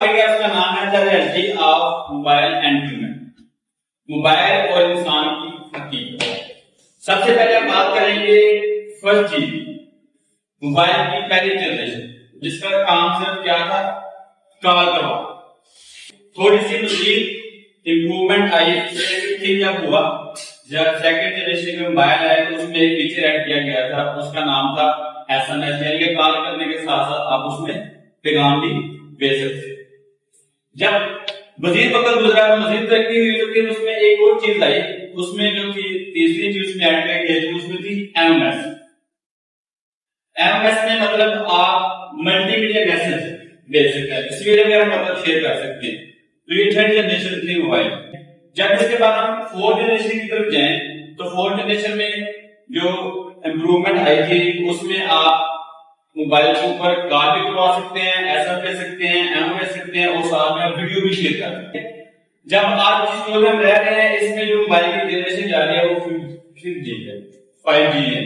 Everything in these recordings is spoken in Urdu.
اس کا نام ہے the reality of mobile and human, mobile اور انسان کی حقیقت۔ سب سے پہلے ہم بات کریں گے فرسٹ چیز، موبائل کی پہلی جنریشن جس کا کام صرف کیا تھا، کال کرنا۔ تھوڑی سی مزید امپروومنٹ آئی تھی جب ہوا، جب سیکنڈ جنریشن میں موبائل آئے تو اس میں ایک فیچر ایڈ کیا گیا تھا، اس کا نام تھا ایس ایم ایس، یعنی کہ کال کرنے کے ساتھ ساتھ آپ اس میں پیغام بھی بھیج سکتے۔ جب مزید وقت گزرا مزید ترقی ہوئی، لیکن اس میں ایک اور چیز آئی، اس میں جو تھی تیسری چیز میں ایڈ کیا گیا اس میں تھی M M S. M M S میں مطلب آپ ملٹی میڈیا میسج بھیج سکتے ہیں، تصویریں وغیرہ مطلب شیئر کر سکتے ہیں۔ تو یہ تھرڈ جنریشن تھی موبائل۔ جب اس کے بعد ہم فورتھ جنریشن کی طرف جائیں تو فورتھ جنریشن میں جو امپروومنٹ آئی تھی اس میں آپ موبائل کے اوپر کال بھی کروا سکتے ہیں، ایسا کر سکتے ہیں، ایم کر سکتے ہیں، اور ساتھ میں ویڈیو بھی شیئر کر سکتے ہیں۔ جب آج جس دور میں ہم رہ رہے ہیں اس میں جو موبائل کی جنریشن جا رہی ہے وہ 5G ہے، 5G ہے۔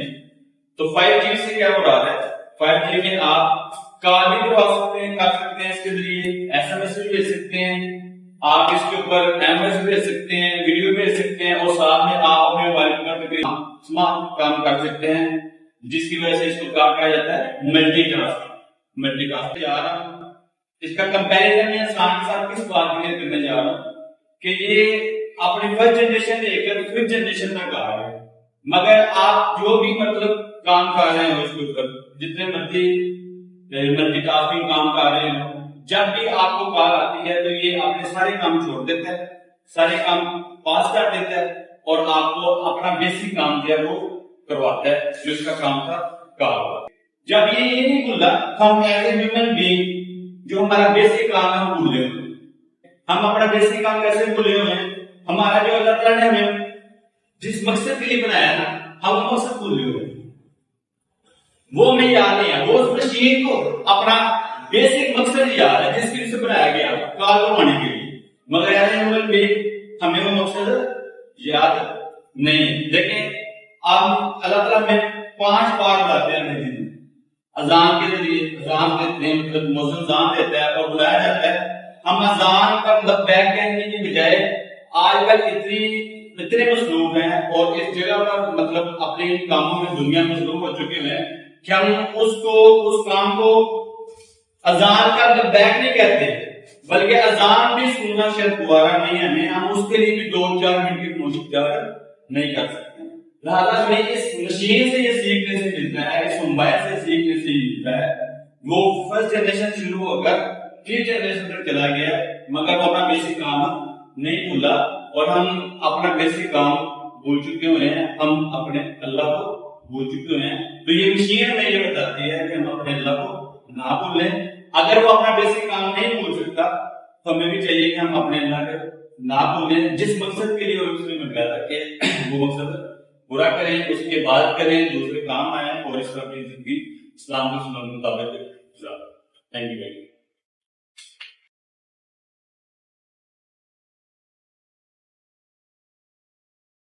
تو 5G سے کیا ہو رہا ہے، 5G میں آپ کال بھی کروا سکتے ہیں، کر سکتے ہیں، اس کے ذریعے ایس ایم ایس بھی بھیج سکتے ہیں، آپ اس کے اوپر ایم ایس بھیج سکتے ہیں، ویڈیو بھیج سکتے ہیں، اور ساتھ میں آپ اپنے موبائل پر اسمارٹ کام کر سکتے ہیں، جس کی وجہ سے اس کو کہا جاتا ہے ملٹی ٹاسک۔ ملٹی ٹاسک جا رہا ہوں، اس کا کمپیریزن میں انسان کے ساتھ کس بات کے لیے کرنے جا رہا ہوں کہ یہ اپنی فرسٹ جنریشن لے کر ففتھ جنریشن تک آ رہے ہیں، مگر آپ جو بھی مطلب کام کر رہے ہیں اس کے اوپر جتنے ملٹی ٹاسکنگ کام کر رہے ہیں، جب بھی آپ کو کال آتی ہے تو یہ اپنے سارے کام چھوڑ دیتا ہے، سارے کام پاس کر دیتا ہے اور آپ کو اپنا بیسک کام جو ہے وہ کرواتا ہے، جو اس کا کام تھا کال۔ جب یہ نہیں بھولا ہم ایز اے ہیومن بینگ جو ہمارا بیسک کام ہے ہم بھولے ہوئے ہیں۔ ہم اپنا بیسک کام کیسے بھولے ہوئے ہیں، ہمارا جو اللہ تعالیٰ نے ہمیں جس مقصد کے لیے بنایا نا ہم وہ مقصد بھولے ہوئے ہیں، وہ ہمیں یاد نہیں ہے۔ وہ اس مشین کو اپنا بیسک مقصد یاد ہے جس کے لیے بنایا گیا کال کروانے کے لیے، مگر ایز اے ہیومن بینگ ہمیں وہ مقصد یاد نہیں۔ لیکن اب اللہ تعالیٰ میں 5 بار بلاتے ہیں ہمیں دن اذان کے ذریعے، اذان دیتے ہیں مطلب مؤذن اذان دیتا ہے اور بلایا جاتا ہے، ہم اذان پر لبیک کہنے کی بجائے آج کل اتنے مصروف ہیں اور اس جگہ پر مطلب اپنے کاموں میں دنیا میں مصروف ہو چکے ہیں کہ ہم اس کام کو اذان کا لبیک نہیں کہتے، بلکہ اذان بھی سننا شاید دوبارہ نہیں ہمیں، ہم اس کے لیے بھی 2-4 منٹ کی کوشش نہیں کر سکتے۔ لہٰذا ہمیں اس مشین سے یہ سیکھنے سے ملتا ہے، اس موبائل سے سیکھنے سے ملتا ہے۔ وہ فرسٹ جنریشن شروع ہو کر 3 جنریشن تک چلا گیا، مگر وہ اپنا بیسک کام نہیں بھولا اور ہم اپنا بیسک کام بھول چکے ہوئے ہیں، ہم اپنے اللہ کو بھول چکے ہوئے ہیں۔ تو یہ مشین ہمیں یہ بتاتی ہے کہ ہم اپنے اللہ کو نہ بھولیں۔ اگر وہ اپنا بیسک کام نہیں بھول سکتا تو ہمیں بھی چاہیے کہ ہم اپنے اللہ کو نہ بھولیں، جس مقصد کے لیے وہ اس میں گیا تھا کہ وہ مقصد پورا کریں، اس کے بعد کریں، دوسرے کام آئیں اور اس طرح اپنی زندگی اسلام کے سنت کے مطابق۔ Thank you.